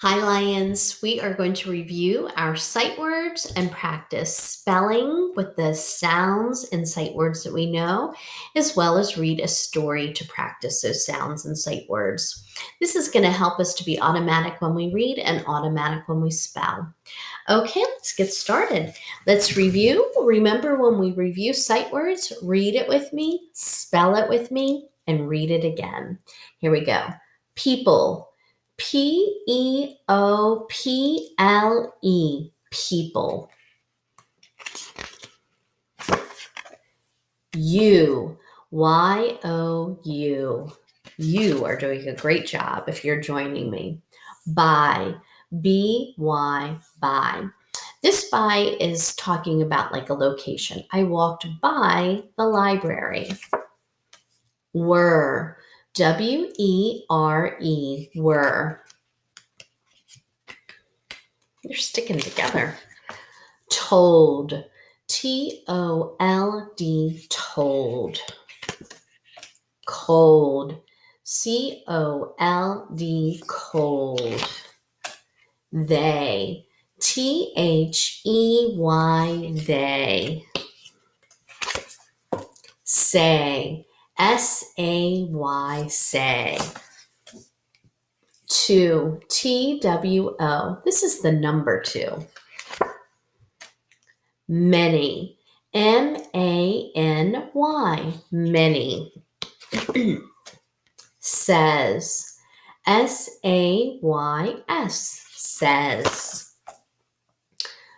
Hi, Lions. We are going to review our sight words and practice spelling with the sounds and sight words that we know, as well as read a story to practice those sounds and sight words. This is going to help us to be automatic when we read and automatic when we spell. Okay, let's get started. Let's review. Remember, when we review sight words, read it with me, spell it with me, and read it again. Here we go. People. P-E-O-P-L-E, people. You, Y-O-U. You are doing a great job if you're joining me. By, B-Y, by. This by is talking about like a location. I walked by the library. Were, W-E-R-E, were. They're sticking together. Told, T-O-L-D, told. Cold, C-O-L-D, cold. They, T-H-E-Y, they. Say, S-A-Y, say. Two, T-W-O. This is the number 2. Many, M-A-N-Y, many. Says, S-A-Y-S, says.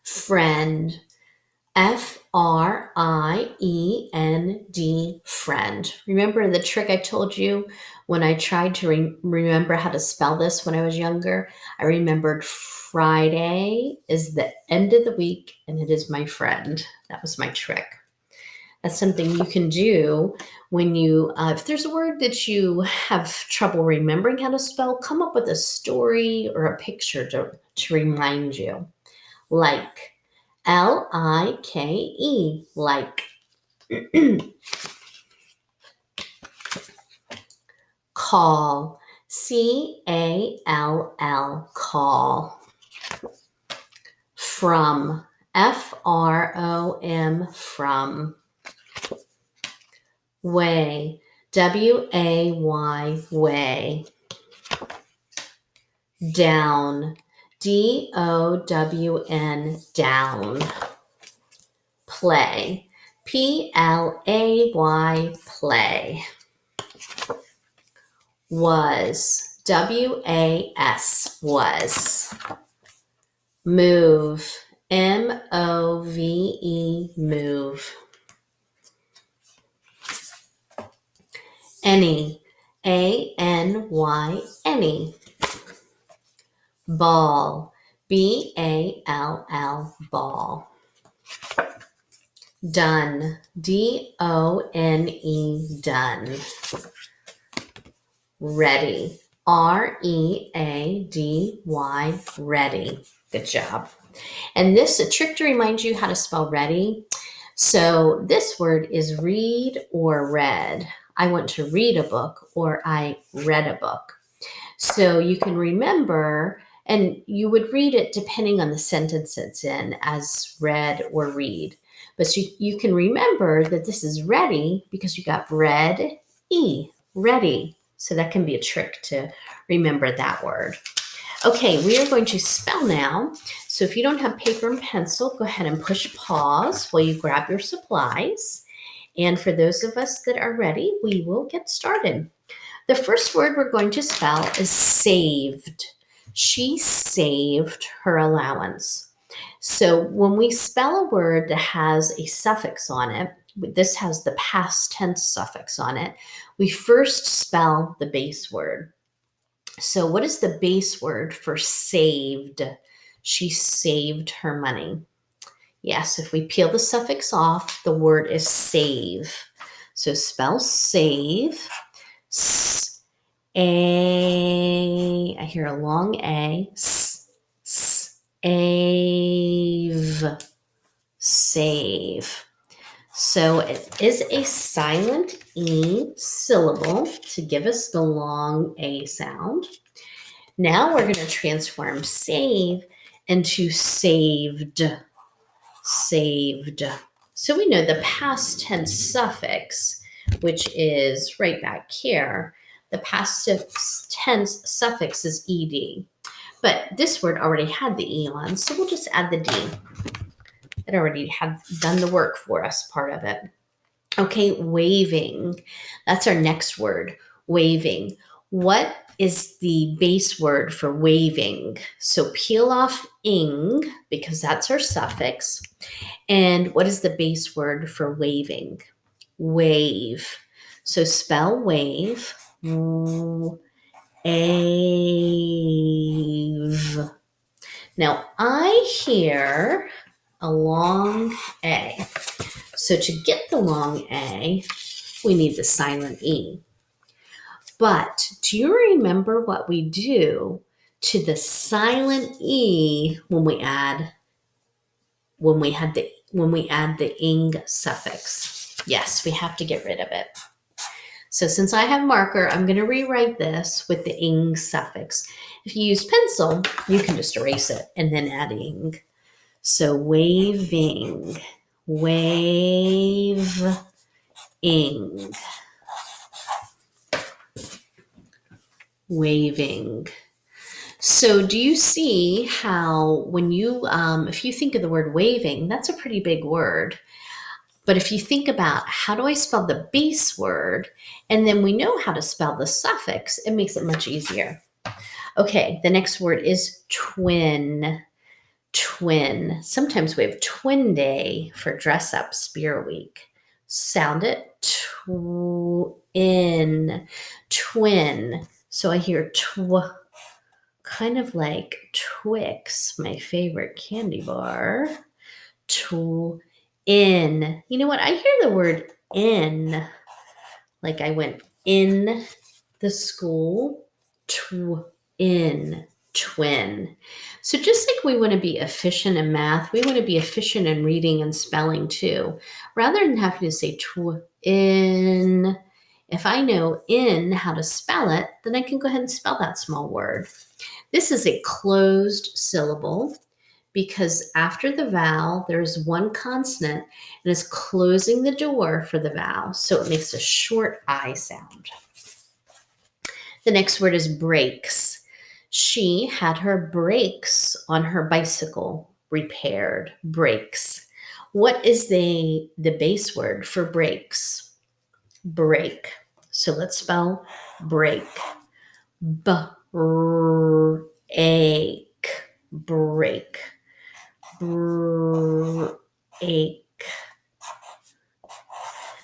Friend, F-R-I-E-N-D, friend. Remember the trick I told you when I tried to remember how to spell this when I was younger? I remembered Friday is the end of the week and it is my friend. That was my trick. That's something you can do when you, if there's a word that you have trouble remembering how to spell, come up with a story or a picture to remind you. Like, L-I-K-E, like. Call, C-A-L-L, call. From, F-R-O-M, from. Way, W-A-Y, way. Down, D-O-W-N, down. Play, P-L-A-Y, play. Was, W-A-S, was. Move, M-O-V-E, move. Any, A-N-Y, any. Ball, B-A-L-L, ball. Done, D-O-N-E, done. Ready, R-E-A-D-Y, ready. Good job. And this is a trick to remind you how to spell ready. So this word is read or read. I want to read a book or I read a book. So you can remember, and you would read it depending on the sentence it's in as read or read. But you can remember that this is ready because you got read, E, ready. So that can be a trick to remember that word. Okay, we are going to spell now. So if you don't have paper and pencil, go ahead and push pause while you grab your supplies. And for those of us that are ready, we will get started. The first word we're going to spell is saved. She saved her allowance. So when we spell a word that has a suffix on it, this has the past tense suffix on it, we first spell the base word. So what is the base word for saved? She saved her money. Yes, if we peel the suffix off, the word is save. So spell save. A, I hear a long A. Save. Save. So it is a silent E syllable to give us the long A sound. Now we're going to transform save into saved. Saved. So we know the past tense suffix, which is right back here. The past tense suffix is ed. But this word already had the e on, so we'll just add the d. It already had done the work for us, part of it. Okay, waving. That's our next word, waving. What is the base word for waving? So peel off ing, because that's our suffix. And what is the base word for waving? Wave. So spell wave. Ave. Now I hear a long A. So to get the long A, we need the silent E. But do you remember what we do to the silent E when we add the ing suffix? Yes, we have to get rid of it. So since I have marker, I'm going to rewrite this with the ing suffix. If you use pencil, you can just erase it and then add ing. So waving, wave, ing, waving. So do you see how when you, if you think of the word waving, that's a pretty big word. But if you think about how do I spell the base word, and then we know how to spell the suffix, it makes it much easier. Okay, the next word is twin. Twin. Sometimes we have twin day for dress up spear week. Sound it. Twin. Twin. So I hear kind of like Twix, my favorite candy bar. In. You know what? I hear the word in, like I went in the school. In, twin. So just like we want to be efficient in math, we want to be efficient in reading and spelling too. Rather than having to say in, if I know in how to spell it, then I can go ahead and spell that small word. This is a closed syllable because after the vowel, there's one consonant and it's closing the door for the vowel. So it makes a short I sound. The next word is brakes. She had her brakes on her bicycle repaired. Brakes. What is the base word for brakes? Brake. So let's spell brake. Brake. Brake. Brake.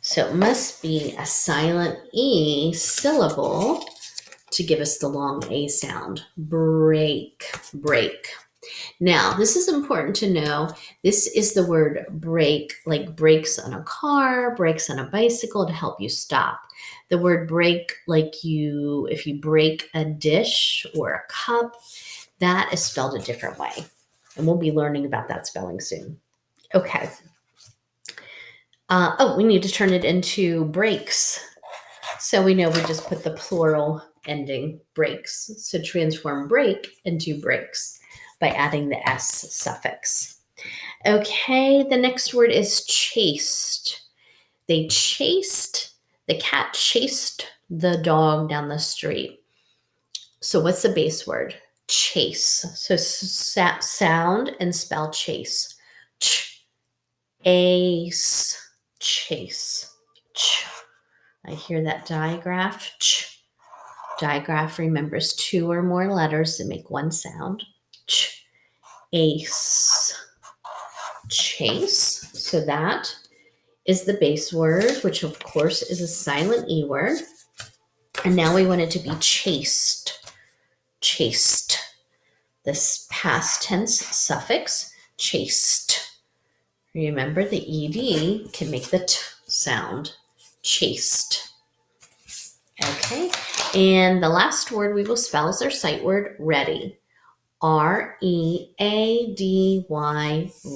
So it must be a silent E syllable to give us the long A sound. Break, break. Now, this is important to know. This is the word brake, like brakes on a car, brakes on a bicycle to help you stop. The word break, like if you break a dish or a cup, that is spelled a different way. And we'll be learning about that spelling soon. Okay. We need to turn it into breaks. So we know we just put the plural ending breaks. So transform break into breaks by adding the S suffix. Okay, the next word is chased. The cat chased the dog down the street. So what's the base word? Chase. So sound and spell chase. Ace. Chase. I hear that digraph. Digraph remembers two or more letters to make one sound. Ace. Chase. So that is the base word, which of course is a silent E word. And now we want it to be chased. Chased. This past tense suffix, chased. Remember the ED can make the T sound. Chased. Okay, and the last word we will spell is our sight word, ready. R-E-A-D-Y,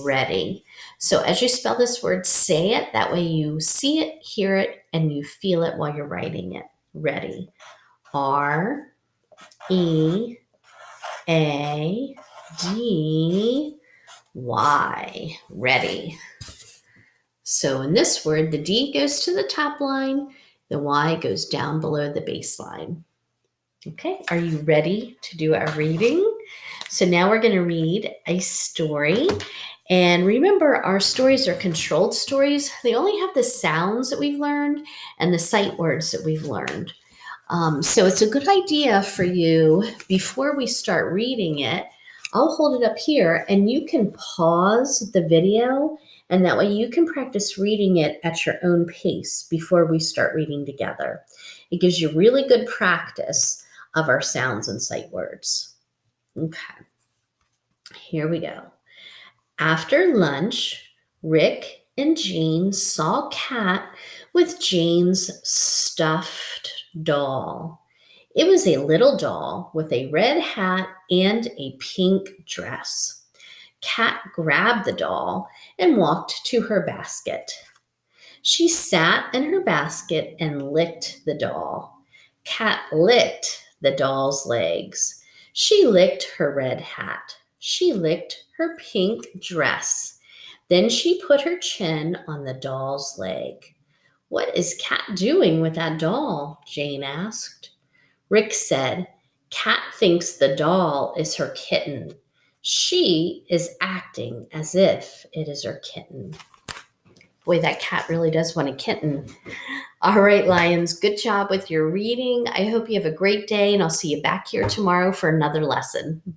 ready. So as you spell this word, say it. That way you see it, hear it, and you feel it while you're writing it. Ready. R-E-A-D-Y. A, D, Y. Ready. So in this word, the D goes to the top line, the Y goes down below the baseline. Okay, are you ready to do our reading? So now we're going to read a story. And remember, our stories are controlled stories. They only have the sounds that we've learned and the sight words that we've learned. So it's a good idea for you, before we start reading it, I'll hold it up here and you can pause the video, and that way you can practice reading it at your own pace before we start reading together. It gives you really good practice of our sounds and sight words. Okay, here we go. After lunch, Rick and Jane saw Cat with Jane's stuffed doll. It was a little doll with a red hat and a pink dress. Cat grabbed the doll and walked to her basket. She sat in her basket and licked the doll. Cat licked the doll's legs. She licked her red hat. She licked her pink dress. Then she put her chin on the doll's leg. "What is Cat doing with that doll?" Jane asked. Rick said, "Cat thinks the doll is her kitten. She is acting as if it is her kitten." Boy, that cat really does want a kitten. All right, Lions, good job with your reading. I hope you have a great day, and I'll see you back here tomorrow for another lesson.